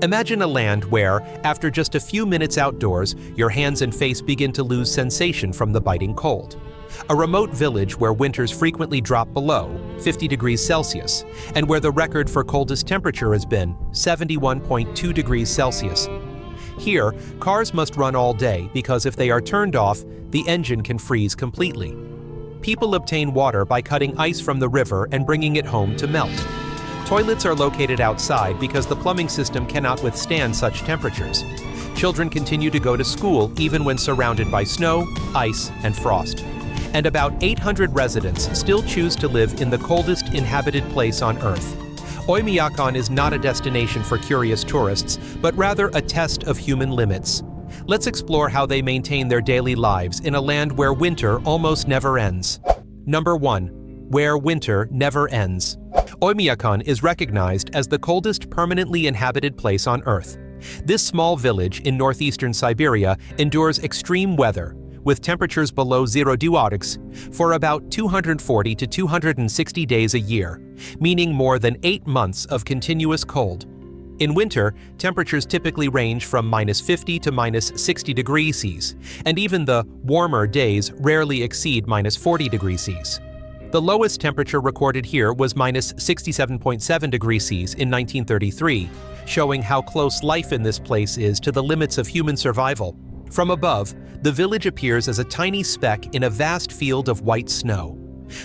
Imagine a land where, after just a few minutes outdoors, your hands and face begin to lose sensation from the biting cold. A remote village where winters frequently drop below 50 degrees Celsius, and where the record for coldest temperature has been 71.2 degrees Celsius. Here, cars must run all day because if they are turned off, the engine can freeze completely. People obtain water by cutting ice from the river and bringing it home to melt. Toilets are located outside because the plumbing system cannot withstand such temperatures. Children continue to go to school even when surrounded by snow, ice, and frost. And about 800 residents still choose to live in the coldest inhabited place on Earth. Oymyakon is not a destination for curious tourists, but rather a test of human limits. Let's explore how they maintain their daily lives in a land where winter almost never ends. Number 1. Where winter never ends. Oymyakon is recognized as the coldest permanently inhabited place on Earth. This small village in northeastern Siberia endures extreme weather, with temperatures below 0 Yakutsk, for about 240 to 260 days a year, meaning more than 8 months of continuous cold. In winter, temperatures typically range from -50 to -60 degrees Celsius, and even the warmer days rarely exceed -40 degrees Celsius. The lowest temperature recorded here was -67.7 degrees Celsius in 1933, showing how close life in this place is to the limits of human survival. From above, the village appears as a tiny speck in a vast field of white snow.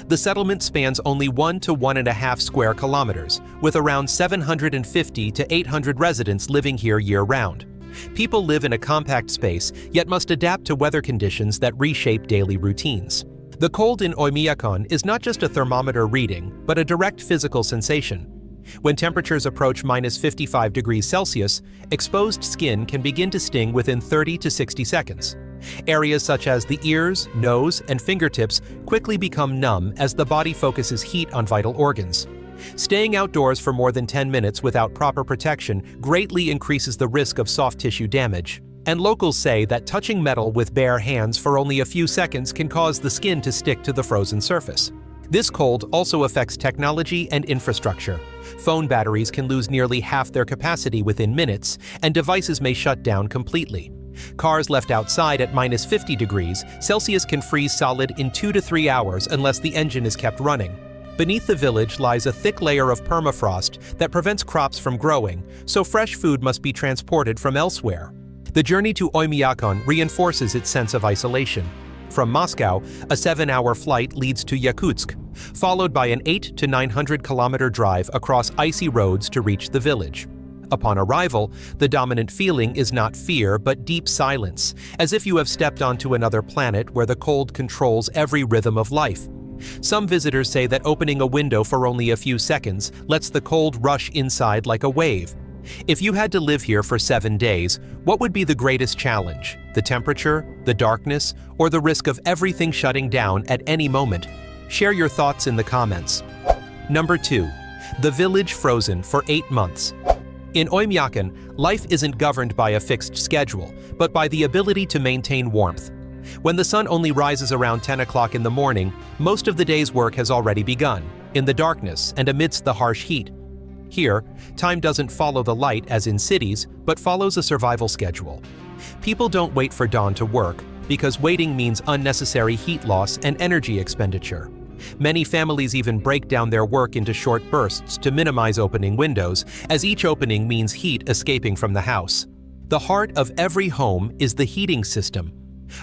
The settlement spans only 1 to 1.5 square kilometers, with around 750 to 800 residents living here year-round. People live in a compact space, yet must adapt to weather conditions that reshape daily routines. The cold in Oymyakon is not just a thermometer reading, but a direct physical sensation. When temperatures approach -55 degrees Celsius, exposed skin can begin to sting within 30 to 60 seconds. Areas such as the ears, nose, and fingertips quickly become numb as the body focuses heat on vital organs. Staying outdoors for more than 10 minutes without proper protection greatly increases the risk of soft tissue damage. And locals say that touching metal with bare hands for only a few seconds can cause the skin to stick to the frozen surface. This cold also affects technology and infrastructure. Phone batteries can lose nearly half their capacity within minutes, and devices may shut down completely. Cars left outside at -50 degrees Celsius can freeze solid in 2 to 3 hours unless the engine is kept running. Beneath the village lies a thick layer of permafrost that prevents crops from growing, so fresh food must be transported from elsewhere. The journey to Oymyakon reinforces its sense of isolation. From Moscow, a 7-hour flight leads to Yakutsk, followed by an 800 to 900-kilometer drive across icy roads to reach the village. Upon arrival, the dominant feeling is not fear but deep silence, as if you have stepped onto another planet where the cold controls every rhythm of life. Some visitors say that opening a window for only a few seconds lets the cold rush inside like a wave. If you had to live here for 7 days, what would be the greatest challenge? The temperature, the darkness, or the risk of everything shutting down at any moment? Share your thoughts in the comments. Number 2. The village frozen for 8 months. In Oymyakon, life isn't governed by a fixed schedule, but by the ability to maintain warmth. When the sun only rises around 10 o'clock in the morning, most of the day's work has already begun, in the darkness and amidst the harsh heat. Here, time doesn't follow the light as in cities, but follows a survival schedule. People don't wait for dawn to work, because waiting means unnecessary heat loss and energy expenditure. Many families even break down their work into short bursts to minimize opening windows, as each opening means heat escaping from the house. The heart of every home is the heating system.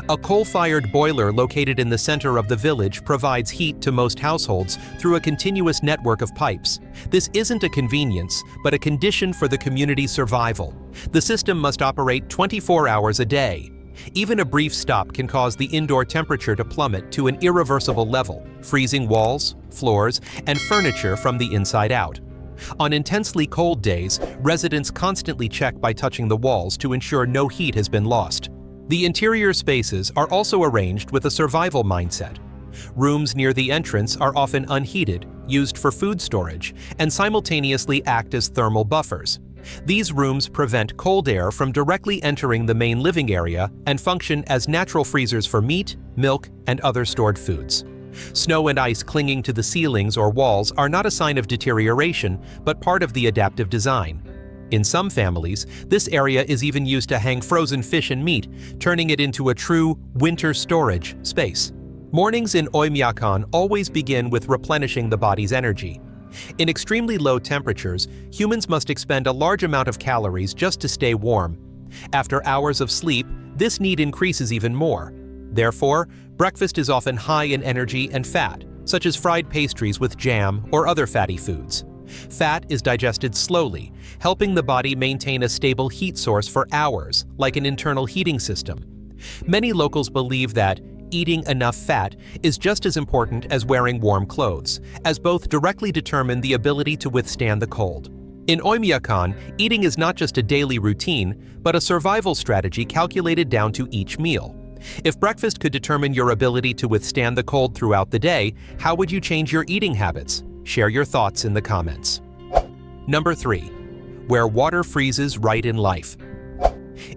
A coal-fired boiler located in the center of the village provides heat to most households through a continuous network of pipes. This isn't a convenience, but a condition for the community's survival. The system must operate 24 hours a day. Even a brief stop can cause the indoor temperature to plummet to an irreversible level, freezing walls, floors, and furniture from the inside out. On intensely cold days, residents constantly check by touching the walls to ensure no heat has been lost. The interior spaces are also arranged with a survival mindset. Rooms near the entrance are often unheated, used for food storage, and simultaneously act as thermal buffers. These rooms prevent cold air from directly entering the main living area and function as natural freezers for meat, milk, and other stored foods. Snow and ice clinging to the ceilings or walls are not a sign of deterioration, but part of the adaptive design. In some families, this area is even used to hang frozen fish and meat, turning it into a true winter storage space. Mornings in Oymyakon always begin with replenishing the body's energy. In extremely low temperatures, humans must expend a large amount of calories just to stay warm. After hours of sleep, this need increases even more. Therefore, breakfast is often high in energy and fat, such as fried pastries with jam or other fatty foods. Fat is digested slowly, helping the body maintain a stable heat source for hours, like an internal heating system. Many locals believe that eating enough fat is just as important as wearing warm clothes, as both directly determine the ability to withstand the cold. In Oymyakon, eating is not just a daily routine, but a survival strategy calculated down to each meal. If breakfast could determine your ability to withstand the cold throughout the day, how would you change your eating habits? Share your thoughts in the comments. Number 3. Where water freezes right in life.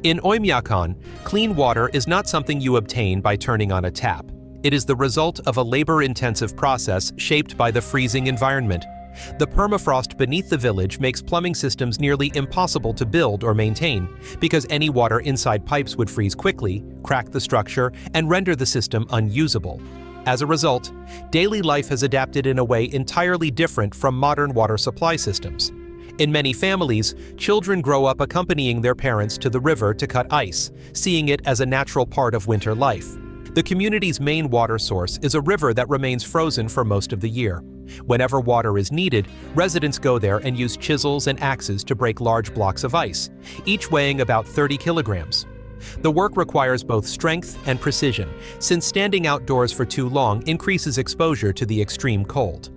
In Oymyakon, clean water is not something you obtain by turning on a tap. It is the result of a labor-intensive process shaped by the freezing environment. The permafrost beneath the village makes plumbing systems nearly impossible to build or maintain, because any water inside pipes would freeze quickly, crack the structure, and render the system unusable. As a result, daily life has adapted in a way entirely different from modern water supply systems. In many families, children grow up accompanying their parents to the river to cut ice, seeing it as a natural part of winter life. The community's main water source is a river that remains frozen for most of the year. Whenever water is needed, residents go there and use chisels and axes to break large blocks of ice, each weighing about 30 kilograms. The work requires both strength and precision, since standing outdoors for too long increases exposure to the extreme cold.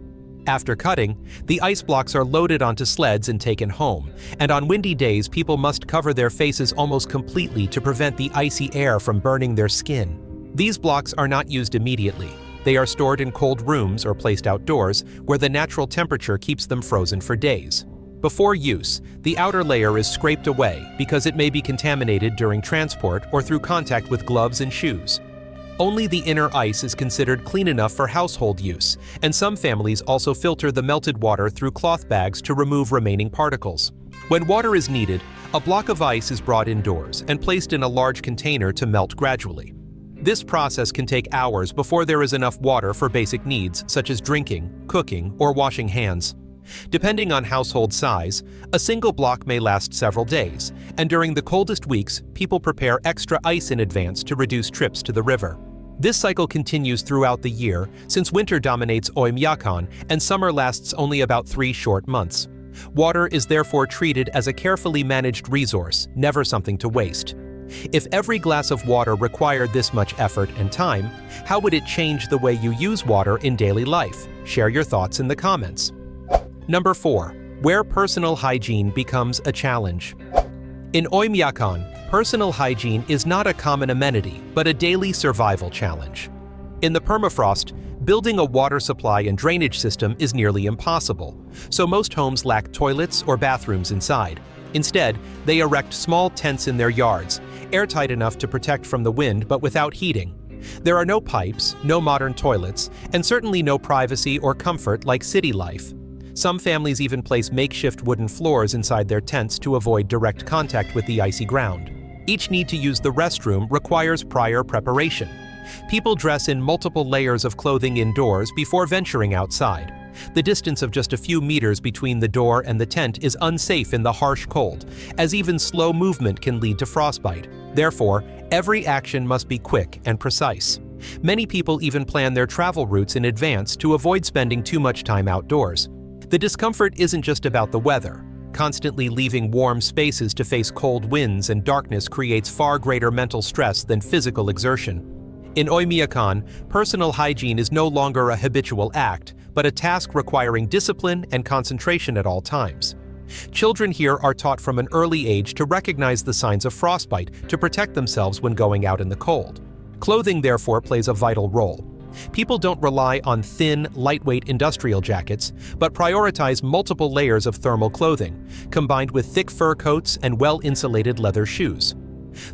After cutting, the ice blocks are loaded onto sleds and taken home, and on windy days people must cover their faces almost completely to prevent the icy air from burning their skin. These blocks are not used immediately. They are stored in cold rooms or placed outdoors, where the natural temperature keeps them frozen for days. Before use, the outer layer is scraped away because it may be contaminated during transport or through contact with gloves and shoes. Only the inner ice is considered clean enough for household use, and some families also filter the melted water through cloth bags to remove remaining particles. When water is needed, a block of ice is brought indoors and placed in a large container to melt gradually. This process can take hours before there is enough water for basic needs such as drinking, cooking, or washing hands. Depending on household size, a single block may last several days, and during the coldest weeks, people prepare extra ice in advance to reduce trips to the river. This cycle continues throughout the year, since winter dominates Oymyakon and summer lasts only about 3 short months. Water is therefore treated as a carefully managed resource, never something to waste. If every glass of water required this much effort and time, how would it change the way you use water in daily life? Share your thoughts in the comments. Number 4. Where personal hygiene becomes a challenge. In Oymyakon, personal hygiene is not a common amenity, but a daily survival challenge. In the permafrost, building a water supply and drainage system is nearly impossible, so most homes lack toilets or bathrooms inside. Instead, they erect small tents in their yards, airtight enough to protect from the wind but without heating. There are no pipes, no modern toilets, and certainly no privacy or comfort like city life. Some families even place makeshift wooden floors inside their tents to avoid direct contact with the icy ground. Each need to use the restroom requires prior preparation. People dress in multiple layers of clothing indoors before venturing outside. The distance of just a few meters between the door and the tent is unsafe in the harsh cold, as even slow movement can lead to frostbite. Therefore, every action must be quick and precise. Many people even plan their travel routes in advance to avoid spending too much time outdoors. The discomfort isn't just about the weather. Constantly leaving warm spaces to face cold winds and darkness creates far greater mental stress than physical exertion. In Oymyakon, personal hygiene is no longer a habitual act, but a task requiring discipline and concentration at all times. Children here are taught from an early age to recognize the signs of frostbite to protect themselves when going out in the cold. Clothing, therefore, plays a vital role. People don't rely on thin, lightweight industrial jackets, but prioritize multiple layers of thermal clothing, combined with thick fur coats and well-insulated leather shoes.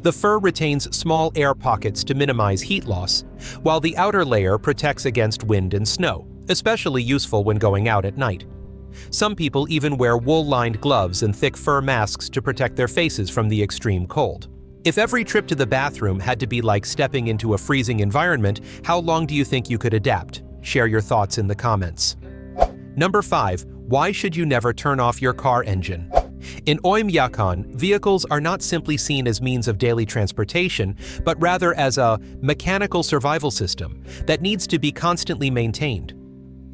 The fur retains small air pockets to minimize heat loss, while the outer layer protects against wind and snow, especially useful when going out at night. Some people even wear wool-lined gloves and thick fur masks to protect their faces from the extreme cold. If every trip to the bathroom had to be like stepping into a freezing environment, how long do you think you could adapt? Share your thoughts in the comments. Number 5. Why should you never turn off your car engine? In Oymyakon, vehicles are not simply seen as means of daily transportation, but rather as a mechanical survival system that needs to be constantly maintained.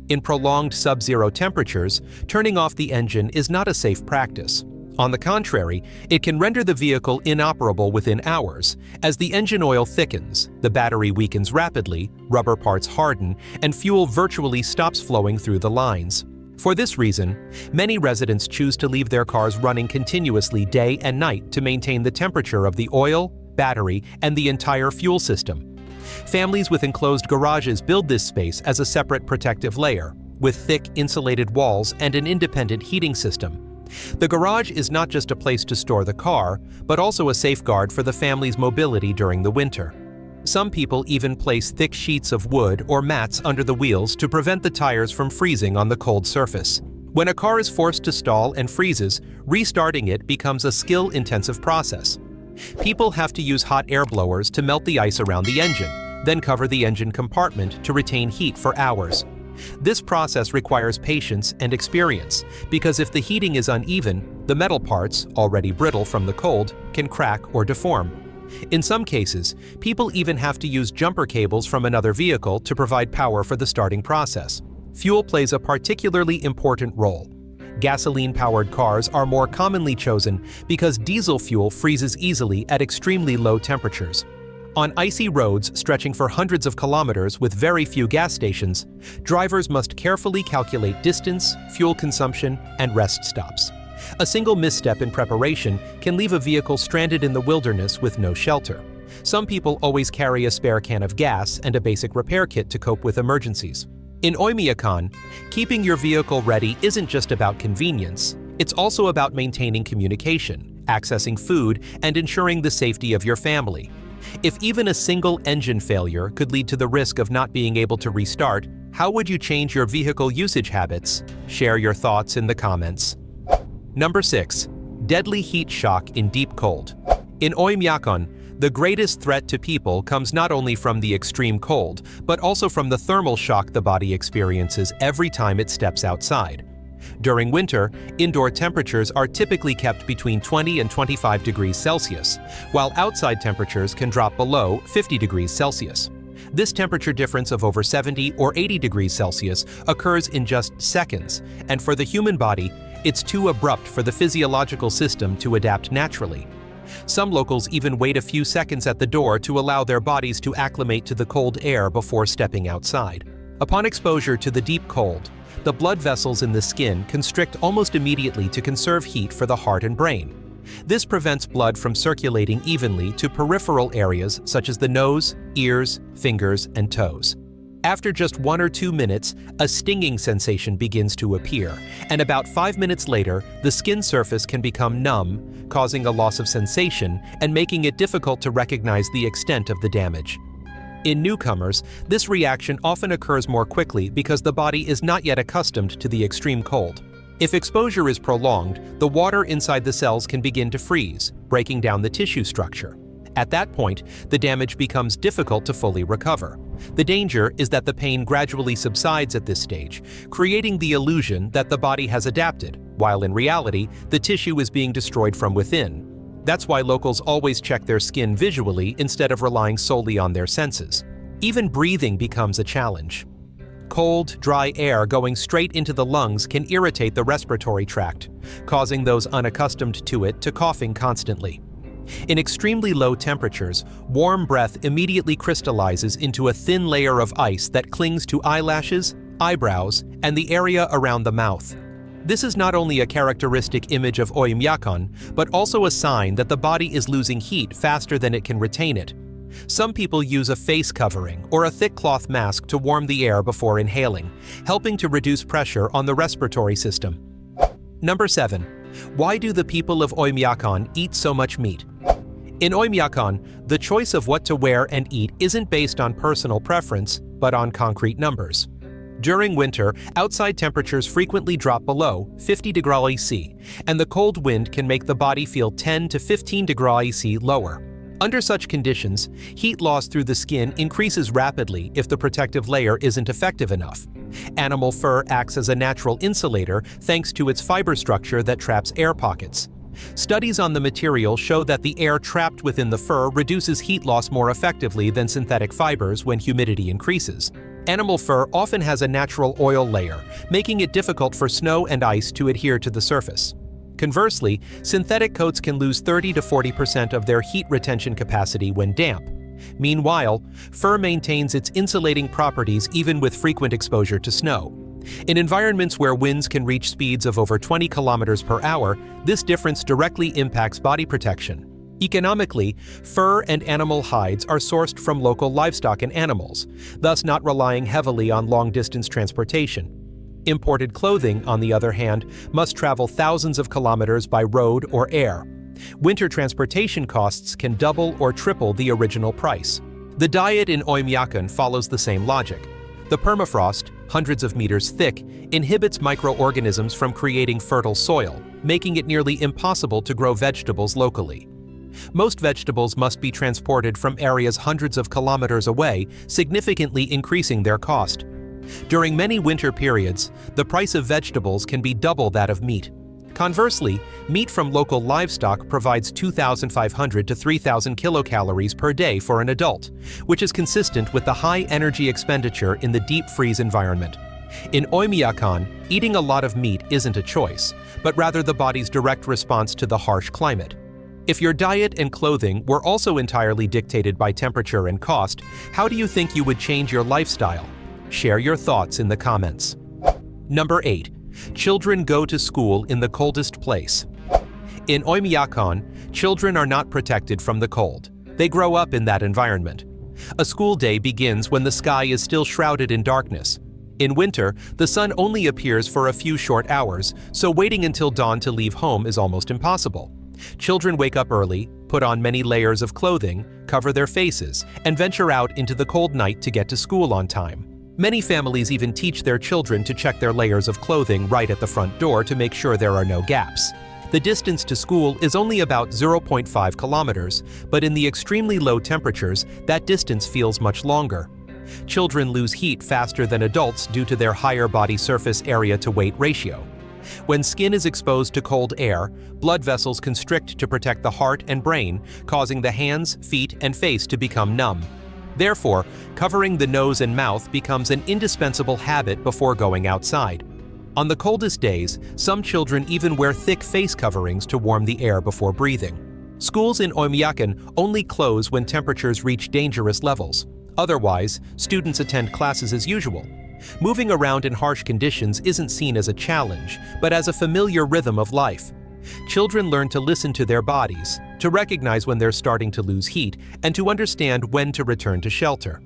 In prolonged sub-zero temperatures, turning off the engine is not a safe practice. On the contrary, it can render the vehicle inoperable within hours. As the engine oil thickens, the battery weakens rapidly, rubber parts harden, and fuel virtually stops flowing through the lines. For this reason, many residents choose to leave their cars running continuously day and night to maintain the temperature of the oil, battery, and the entire fuel system. Families with enclosed garages build this space as a separate protective layer, with thick insulated walls and an independent heating system. The garage is not just a place to store the car, but also a safeguard for the family's mobility during the winter. Some people even place thick sheets of wood or mats under the wheels to prevent the tires from freezing on the cold surface. When a car is forced to stall and freezes, restarting it becomes a skill-intensive process. People have to use hot air blowers to melt the ice around the engine, then cover the engine compartment to retain heat for hours. This process requires patience and experience, because if the heating is uneven, the metal parts, already brittle from the cold, can crack or deform. In some cases, people even have to use jumper cables from another vehicle to provide power for the starting process. Fuel plays a particularly important role. Gasoline-powered cars are more commonly chosen because diesel fuel freezes easily at extremely low temperatures. On icy roads stretching for hundreds of kilometers with very few gas stations, drivers must carefully calculate distance, fuel consumption, and rest stops. A single misstep in preparation can leave a vehicle stranded in the wilderness with no shelter. Some people always carry a spare can of gas and a basic repair kit to cope with emergencies. In Oymyakon, keeping your vehicle ready isn't just about convenience, it's also about maintaining communication, accessing food, and ensuring the safety of your family. If even a single engine failure could lead to the risk of not being able to restart, how would you change your vehicle usage habits? Share your thoughts in the comments. Number 6. Deadly heat shock in deep cold. In Oymyakon, the greatest threat to people comes not only from the extreme cold, but also from the thermal shock the body experiences every time it steps outside. During winter, indoor temperatures are typically kept between 20 and 25 degrees Celsius, while outside temperatures can drop below 50 degrees Celsius. This temperature difference of over 70 or 80 degrees Celsius occurs in just seconds, and for the human body, it's too abrupt for the physiological system to adapt naturally. Some locals even wait a few seconds at the door to allow their bodies to acclimate to the cold air before stepping outside. Upon exposure to the deep cold, the blood vessels in the skin constrict almost immediately to conserve heat for the heart and brain. This prevents blood from circulating evenly to peripheral areas such as the nose, ears, fingers, and toes. After just 1 or 2 minutes, a stinging sensation begins to appear, and about 5 minutes later, the skin surface can become numb, causing a loss of sensation and making it difficult to recognize the extent of the damage. In newcomers, this reaction often occurs more quickly because the body is not yet accustomed to the extreme cold. If exposure is prolonged, the water inside the cells can begin to freeze, breaking down the tissue structure. At that point, the damage becomes difficult to fully recover. The danger is that the pain gradually subsides at this stage, creating the illusion that the body has adapted, while in reality, the tissue is being destroyed from within. That's why locals always check their skin visually instead of relying solely on their senses. Even breathing becomes a challenge. Cold, dry air going straight into the lungs can irritate the respiratory tract, causing those unaccustomed to it to coughing constantly. In extremely low temperatures, warm breath immediately crystallizes into a thin layer of ice that clings to eyelashes, eyebrows, and the area around the mouth. This is not only a characteristic image of Oymyakon, but also a sign that the body is losing heat faster than it can retain it. Some people use a face covering or a thick cloth mask to warm the air before inhaling, helping to reduce pressure on the respiratory system. Number 7. Why do the people of Oymyakon eat so much meat? In Oymyakon, the choice of what to wear and eat isn't based on personal preference, but on concrete numbers. During winter, outside temperatures frequently drop below 50 degrees C, and the cold wind can make the body feel 10 to 15 degrees C lower. Under such conditions, heat loss through the skin increases rapidly if the protective layer isn't effective enough. Animal fur acts as a natural insulator thanks to its fiber structure that traps air pockets. Studies on the material show that the air trapped within the fur reduces heat loss more effectively than synthetic fibers when humidity increases. Animal fur often has a natural oil layer, making it difficult for snow and ice to adhere to the surface. Conversely, synthetic coats can lose 30 to 40% of their heat retention capacity when damp. Meanwhile, fur maintains its insulating properties even with frequent exposure to snow. In environments where winds can reach speeds of over 20 kilometers per hour, this difference directly impacts body protection. Economically, fur and animal hides are sourced from local livestock and animals, thus not relying heavily on long-distance transportation. Imported clothing, on the other hand, must travel thousands of kilometers by road or air. Winter transportation costs can double or triple the original price. The diet in Oymyakon follows the same logic. The permafrost, hundreds of meters thick, inhibits microorganisms from creating fertile soil, making it nearly impossible to grow vegetables locally. Most vegetables must be transported from areas hundreds of kilometers away, significantly increasing their cost. During many winter periods, the price of vegetables can be double that of meat. Conversely, meat from local livestock provides 2,500 to 3,000 kilocalories per day for an adult, which is consistent with the high energy expenditure in the deep freeze environment. In Oymyakon, eating a lot of meat isn't a choice, but rather the body's direct response to the harsh climate. If your diet and clothing were also entirely dictated by temperature and cost, how do you think you would change your lifestyle? Share your thoughts in the comments. Number 8. Children go to school in the coldest place. In Oymyakon, children are not protected from the cold. They grow up in that environment. A school day begins when the sky is still shrouded in darkness. In winter, the sun only appears for a few short hours, so waiting until dawn to leave home is almost impossible. Children wake up early, put on many layers of clothing, cover their faces, and venture out into the cold night to get to school on time. Many families even teach their children to check their layers of clothing right at the front door to make sure there are no gaps. The distance to school is only about 0.5 kilometers, but in the extremely low temperatures, that distance feels much longer. Children lose heat faster than adults due to their higher body surface area to weight ratio. When skin is exposed to cold air, blood vessels constrict to protect the heart and brain, causing the hands, feet, and face to become numb. Therefore, covering the nose and mouth becomes an indispensable habit before going outside. On the coldest days, some children even wear thick face coverings to warm the air before breathing. Schools in Oymyakon only close when temperatures reach dangerous levels. Otherwise, students attend classes as usual. Moving around in harsh conditions isn't seen as a challenge, but as a familiar rhythm of life. Children learn to listen to their bodies, to recognize when they're starting to lose heat, and to understand when to return to shelter.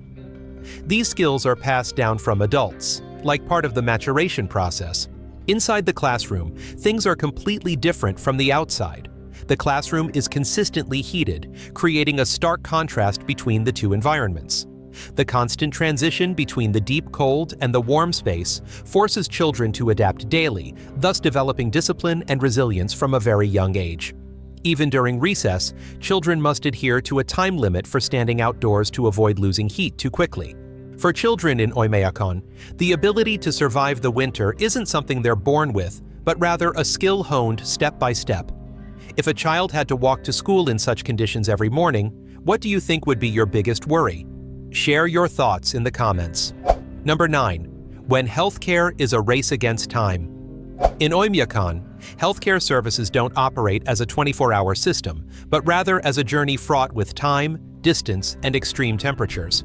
These skills are passed down from adults, like part of the maturation process. Inside the classroom, things are completely different from the outside. The classroom is consistently heated, creating a stark contrast between the two environments. The constant transition between the deep cold and the warm space forces children to adapt daily, thus developing discipline and resilience from a very young age. Even during recess, children must adhere to a time limit for standing outdoors to avoid losing heat too quickly. For children in Oymyakon, the ability to survive the winter isn't something they're born with, but rather a skill honed step by step. If a child had to walk to school in such conditions every morning, what do you think would be your biggest worry? Share your thoughts in the comments. Number 9. When healthcare is a race against time. In Oymyakon, healthcare services don't operate as a 24-hour system, but rather as a journey fraught with time, distance, and extreme temperatures.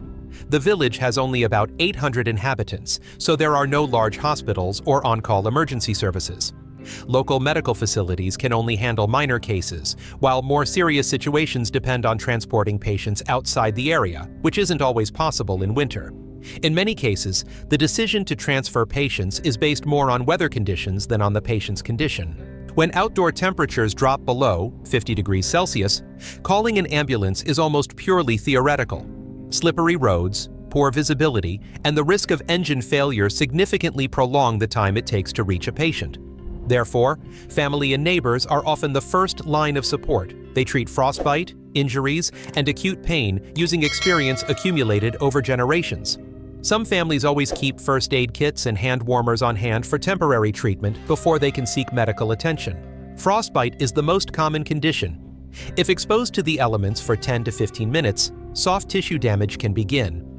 The village has only about 800 inhabitants, so there are no large hospitals or on-call emergency services. Local medical facilities can only handle minor cases, while more serious situations depend on transporting patients outside the area, which isn't always possible in winter. In many cases, the decision to transfer patients is based more on weather conditions than on the patient's condition. When outdoor temperatures drop below 50 degrees Celsius, calling an ambulance is almost purely theoretical. Slippery roads, poor visibility, and the risk of engine failure significantly prolong the time it takes to reach a patient. Therefore, family and neighbors are often the first line of support. They treat frostbite, injuries, and acute pain using experience accumulated over generations. Some families always keep first aid kits and hand warmers on hand for temporary treatment before they can seek medical attention. Frostbite is the most common condition. If exposed to the elements for 10 to 15 minutes, soft tissue damage can begin.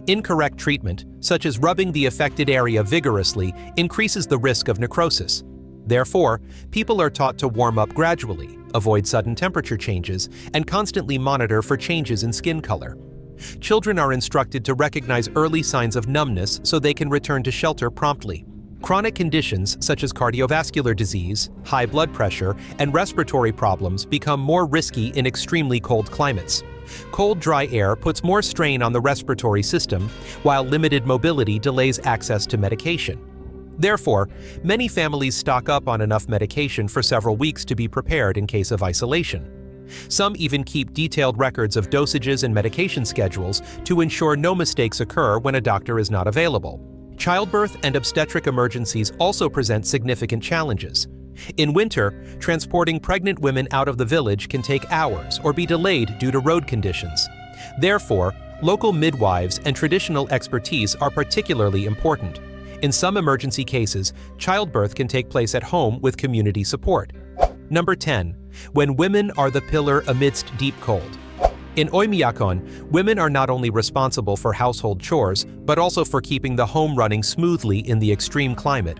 Incorrect treatment, such as rubbing the affected area vigorously, increases the risk of necrosis. Therefore, people are taught to warm up gradually, avoid sudden temperature changes, and constantly monitor for changes in skin color. Children are instructed to recognize early signs of numbness so they can return to shelter promptly. Chronic conditions such as cardiovascular disease, high blood pressure, and respiratory problems become more risky in extremely cold climates. Cold, dry air puts more strain on the respiratory system, while limited mobility delays access to medication. Therefore, many families stock up on enough medication for several weeks to be prepared in case of isolation. Some even keep detailed records of dosages and medication schedules to ensure no mistakes occur when a doctor is not available. Childbirth and obstetric emergencies also present significant challenges. In winter, transporting pregnant women out of the village can take hours or be delayed due to road conditions. Therefore, local midwives and traditional expertise are particularly important. In some emergency cases, childbirth can take place at home with community support. Number 10. When women are the pillar amidst deep cold. In Oymyakon, women are not only responsible for household chores, but also for keeping the home running smoothly in the extreme climate.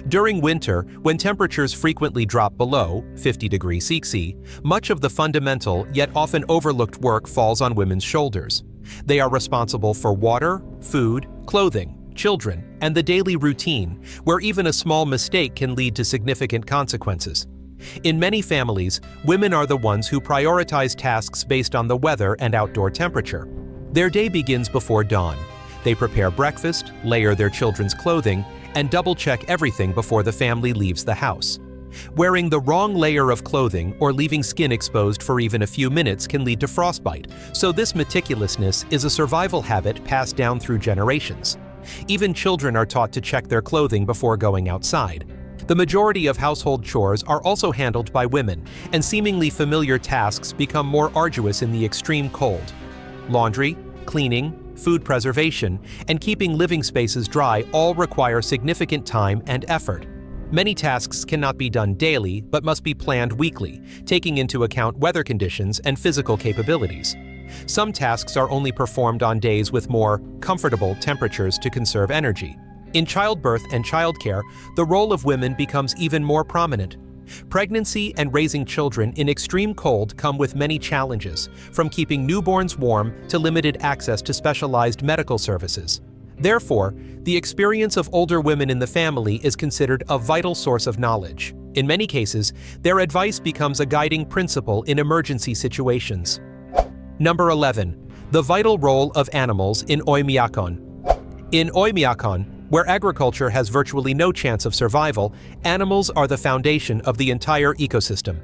During winter, when temperatures frequently drop below 50 degrees Celsius, much of the fundamental yet often overlooked work falls on women's shoulders. They are responsible for water, food, clothing, children, and the daily routine, where even a small mistake can lead to significant consequences. In many families, women are the ones who prioritize tasks based on the weather and outdoor temperature. Their day begins before dawn. They prepare breakfast, layer their children's clothing, and double-check everything before the family leaves the house. Wearing the wrong layer of clothing or leaving skin exposed for even a few minutes can lead to frostbite, so this meticulousness is a survival habit passed down through generations. Even children are taught to check their clothing before going outside. The majority of household chores are also handled by women, and seemingly familiar tasks become more arduous in the extreme cold. Laundry, cleaning, food preservation, and keeping living spaces dry all require significant time and effort. Many tasks cannot be done daily, but must be planned weekly, taking into account weather conditions and physical capabilities. Some tasks are only performed on days with more comfortable temperatures to conserve energy. In childbirth and childcare, the role of women becomes even more prominent. Pregnancy and raising children in extreme cold come with many challenges, from keeping newborns warm to limited access to specialized medical services. Therefore, the experience of older women in the family is considered a vital source of knowledge. In many cases, their advice becomes a guiding principle in emergency situations. Number 11. The vital role of animals in Oymyakon. In Oymyakon, where agriculture has virtually no chance of survival, animals are the foundation of the entire ecosystem.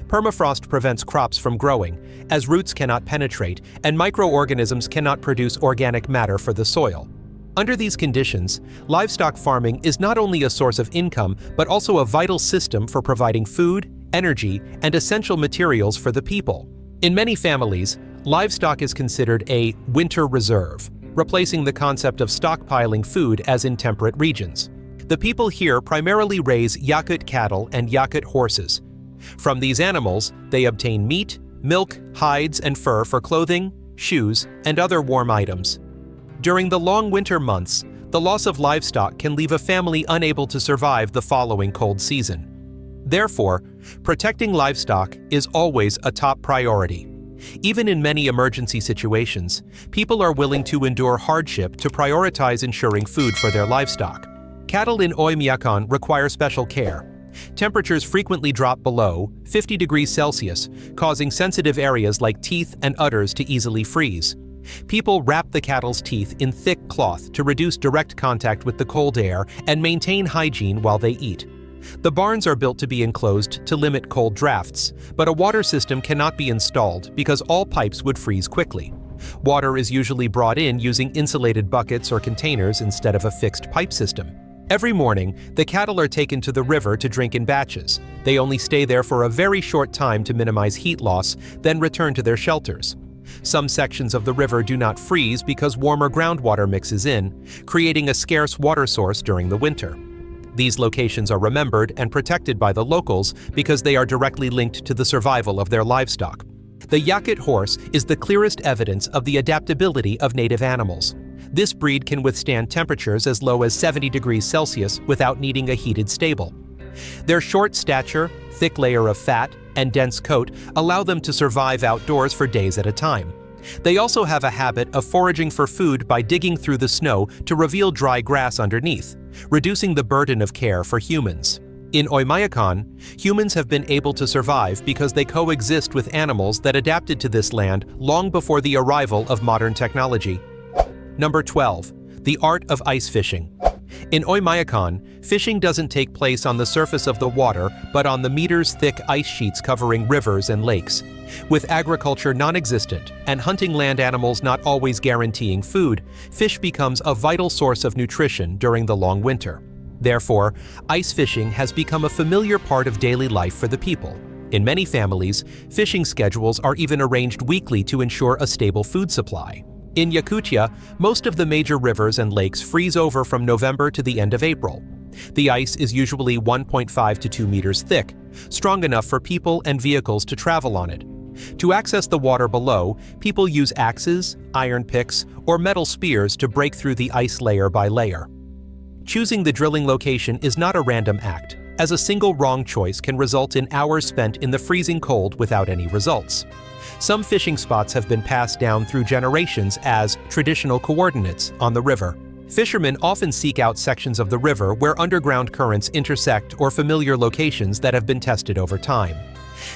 Permafrost prevents crops from growing, as roots cannot penetrate and microorganisms cannot produce organic matter for the soil. Under these conditions, livestock farming is not only a source of income, but also a vital system for providing food, energy, and essential materials for the people. In many families, livestock is considered a winter reserve, replacing the concept of stockpiling food as in temperate regions. The people here primarily raise Yakut cattle and Yakut horses. From these animals, they obtain meat, milk, hides, and fur for clothing, shoes, and other warm items. During the long winter months, the loss of livestock can leave a family unable to survive the following cold season. Therefore, protecting livestock is always a top priority. Even in many emergency situations, people are willing to endure hardship to prioritize ensuring food for their livestock. Cattle in Oymyakon require special care. Temperatures frequently drop below 50 degrees Celsius, causing sensitive areas like teeth and udders to easily freeze. People wrap the cattle's teeth in thick cloth to reduce direct contact with the cold air and maintain hygiene while they eat. The barns are built to be enclosed to limit cold drafts, but a water system cannot be installed because all pipes would freeze quickly. Water is usually brought in using insulated buckets or containers instead of a fixed pipe system. Every morning, the cattle are taken to the river to drink in batches. They only stay there for a very short time to minimize heat loss, then return to their shelters. Some sections of the river do not freeze because warmer groundwater mixes in, creating a scarce water source during the winter. These locations are remembered and protected by the locals because they are directly linked to the survival of their livestock. The Yakut horse is the clearest evidence of the adaptability of native animals. This breed can withstand temperatures as low as 70 degrees Celsius without needing a heated stable. Their short stature, thick layer of fat, and dense coat allow them to survive outdoors for days at a time. They also have a habit of foraging for food by digging through the snow to reveal dry grass underneath, reducing the burden of care for humans. In Oymyakon, humans have been able to survive because they coexist with animals that adapted to this land long before the arrival of modern technology. Number 12. The art of ice fishing. In Oymyakon, fishing doesn't take place on the surface of the water, but on the meters-thick ice sheets covering rivers and lakes. With agriculture non-existent and hunting land animals not always guaranteeing food, fish becomes a vital source of nutrition during the long winter. Therefore, ice fishing has become a familiar part of daily life for the people. In many families, fishing schedules are even arranged weekly to ensure a stable food supply. In Yakutia, most of the major rivers and lakes freeze over from November to the end of April. The ice is usually 1.5 to 2 meters thick, strong enough for people and vehicles to travel on it. To access the water below, people use axes, iron picks, or metal spears to break through the ice layer by layer. Choosing the drilling location is not a random act, as a single wrong choice can result in hours spent in the freezing cold without any results. Some fishing spots have been passed down through generations as traditional coordinates on the river. Fishermen often seek out sections of the river where underground currents intersect or familiar locations that have been tested over time.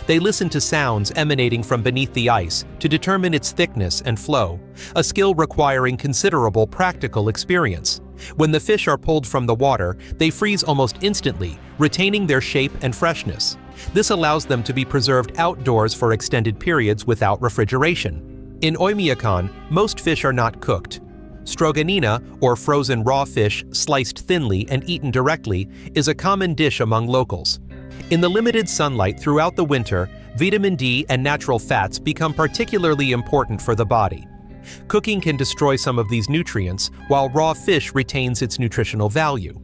They listen to sounds emanating from beneath the ice to determine its thickness and flow, a skill requiring considerable practical experience. When the fish are pulled from the water, they freeze almost instantly, retaining their shape and freshness. This allows them to be preserved outdoors for extended periods without refrigeration. In Oymyakon, most fish are not cooked. Stroganina, or frozen raw fish sliced thinly and eaten directly, is a common dish among locals. In the limited sunlight throughout the winter, vitamin D and natural fats become particularly important for the body. Cooking can destroy some of these nutrients, while raw fish retains its nutritional value.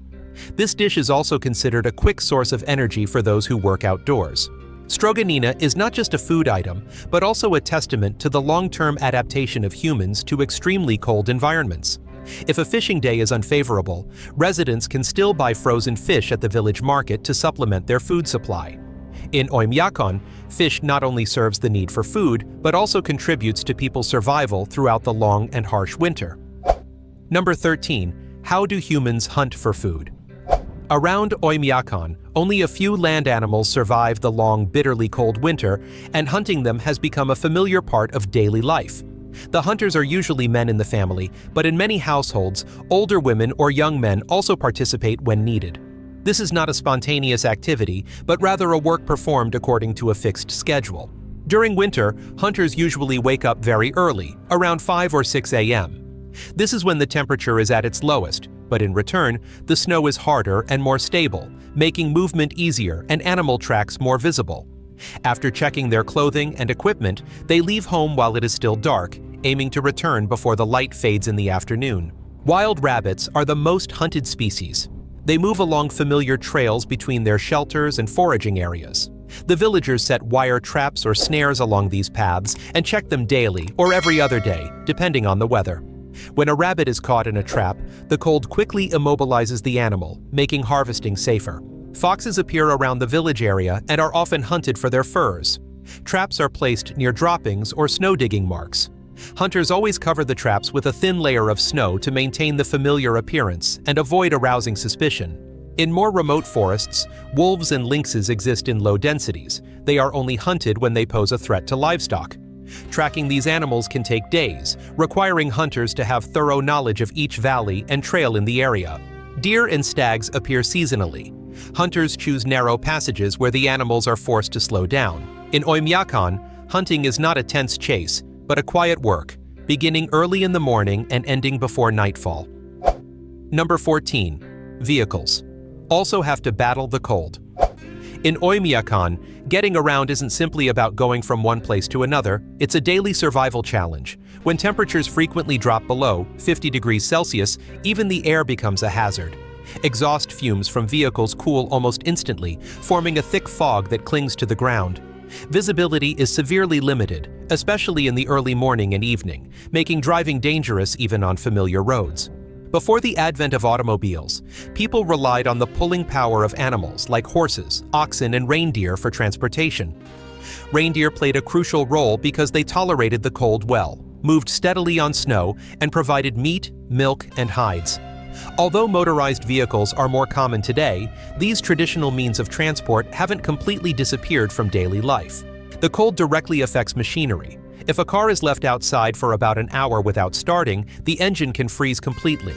This dish is also considered a quick source of energy for those who work outdoors. Stroganina is not just a food item, but also a testament to the long-term adaptation of humans to extremely cold environments. If a fishing day is unfavorable, residents can still buy frozen fish at the village market to supplement their food supply. In Oymyakon, fish not only serves the need for food, but also contributes to people's survival throughout the long and harsh winter. Number 13. How do humans hunt for food? Around Oymyakon, only a few land animals survive the long, bitterly cold winter, and hunting them has become a familiar part of daily life. The hunters are usually men in the family, but in many households, older women or young men also participate when needed. This is not a spontaneous activity, but rather a work performed according to a fixed schedule. During winter, hunters usually wake up very early, around 5 or 6 a.m. This is when the temperature is at its lowest, but in return, the snow is harder and more stable, making movement easier and animal tracks more visible. After checking their clothing and equipment, they leave home while it is still dark, aiming to return before the light fades in the afternoon. Wild rabbits are the most hunted species. They move along familiar trails between their shelters and foraging areas. The villagers set wire traps or snares along these paths and check them daily or every other day, depending on the weather. When a rabbit is caught in a trap, the cold quickly immobilizes the animal, making harvesting safer. Foxes appear around the village area and are often hunted for their furs. Traps are placed near droppings or snow digging marks. Hunters always cover the traps with a thin layer of snow to maintain the familiar appearance and avoid arousing suspicion. In more remote forests, wolves and lynxes exist in low densities. They are only hunted when they pose a threat to livestock. Tracking these animals can take days, requiring hunters to have thorough knowledge of each valley and trail in the area. Deer and stags appear seasonally. Hunters choose narrow passages where the animals are forced to slow down. In Oymyakon, hunting is not a tense chase, but a quiet work, beginning early in the morning and ending before nightfall. Number 14. Vehicles. Also have to battle the cold. In Oymyakon, getting around isn't simply about going from one place to another, it's a daily survival challenge. When temperatures frequently drop below 50 degrees Celsius, even the air becomes a hazard. Exhaust fumes from vehicles cool almost instantly, forming a thick fog that clings to the ground. Visibility is severely limited, especially in the early morning and evening, making driving dangerous even on familiar roads. Before the advent of automobiles, people relied on the pulling power of animals like horses, oxen, and reindeer for transportation. Reindeer played a crucial role because they tolerated the cold well, moved steadily on snow, and provided meat, milk, and hides. Although motorized vehicles are more common today, these traditional means of transport haven't completely disappeared from daily life. The cold directly affects machinery. If a car is left outside for about an hour without starting, the engine can freeze completely.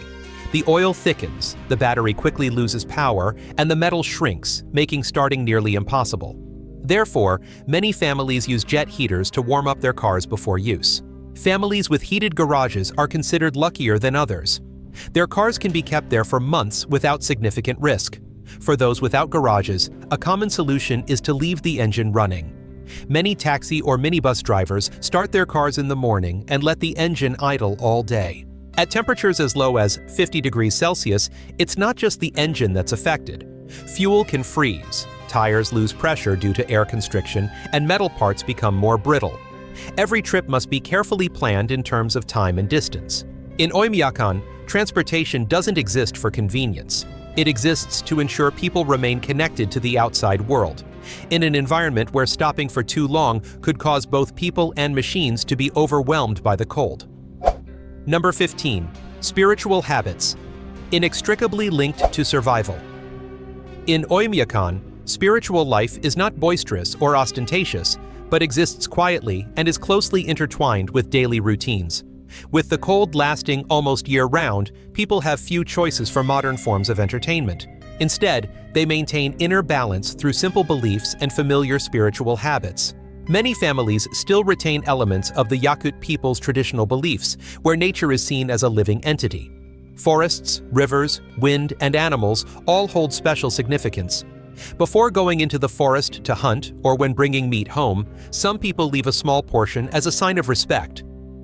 The oil thickens, the battery quickly loses power, and the metal shrinks, making starting nearly impossible. Therefore, many families use jet heaters to warm up their cars before use. Families with heated garages are considered luckier than others. Their cars can be kept there for months without significant risk. For those without garages, a common solution is to leave the engine running. Many taxi or minibus drivers start their cars in the morning and let the engine idle all day. At temperatures as low as 50 degrees Celsius, it's not just the engine that's affected. Fuel can freeze, tires lose pressure due to air constriction, and metal parts become more brittle. Every trip must be carefully planned in terms of time and distance. In Oymyakon, transportation doesn't exist for convenience. It exists to ensure people remain connected to the outside world, in an environment where stopping for too long could cause both people and machines to be overwhelmed by the cold. Number 15. Spiritual habits. Inextricably linked to survival. In Oymyakon, spiritual life is not boisterous or ostentatious, but exists quietly and is closely intertwined with daily routines. With the cold lasting almost year-round, people have few choices for modern forms of entertainment. Instead, they maintain inner balance through simple beliefs and familiar spiritual habits. Many families still retain elements of the Yakut people's traditional beliefs, where nature is seen as a living entity. Forests, rivers, wind, and animals all hold special significance. Before going into the forest to hunt or when bringing meat home, some people leave a small portion as a sign of respect.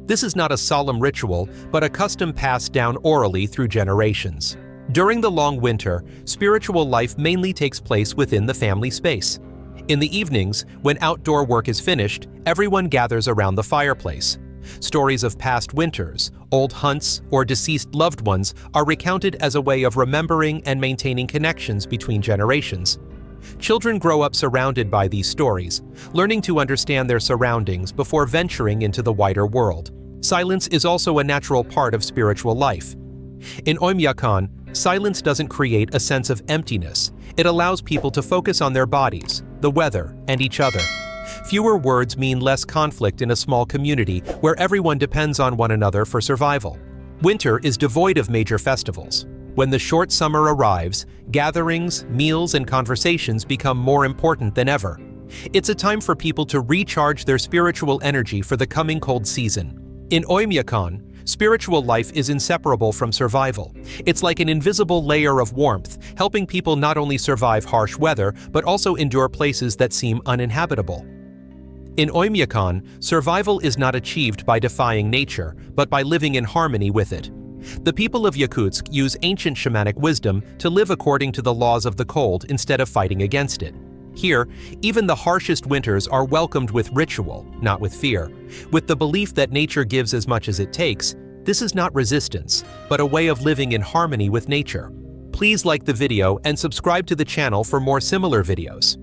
This is not a solemn ritual, but a custom passed down orally through generations. During the long winter, spiritual life mainly takes place within the family space. In the evenings, when outdoor work is finished, everyone gathers around the fireplace. Stories of past winters, old hunts, or deceased loved ones are recounted as a way of remembering and maintaining connections between generations. Children grow up surrounded by these stories, learning to understand their surroundings before venturing into the wider world. Silence is also a natural part of spiritual life. In Oymyakon, silence doesn't create a sense of emptiness. It allows people to focus on their bodies, the weather, and each other. Fewer words mean less conflict in a small community where everyone depends on one another for survival. Winter is devoid of major festivals. When the short summer arrives, gatherings, meals, and conversations become more important than ever. It's a time for people to recharge their spiritual energy for the coming cold season. In Oymyakon, spiritual life is inseparable from survival. It's like an invisible layer of warmth, helping people not only survive harsh weather, but also endure places that seem uninhabitable. In Oymyakon, survival is not achieved by defying nature, but by living in harmony with it. The people of Yakutsk use ancient shamanic wisdom to live according to the laws of the cold instead of fighting against it. Here, even the harshest winters are welcomed with ritual, not with fear. With the belief that nature gives as much as it takes, this is not resistance, but a way of living in harmony with nature. Please like the video and subscribe to the channel for more similar videos.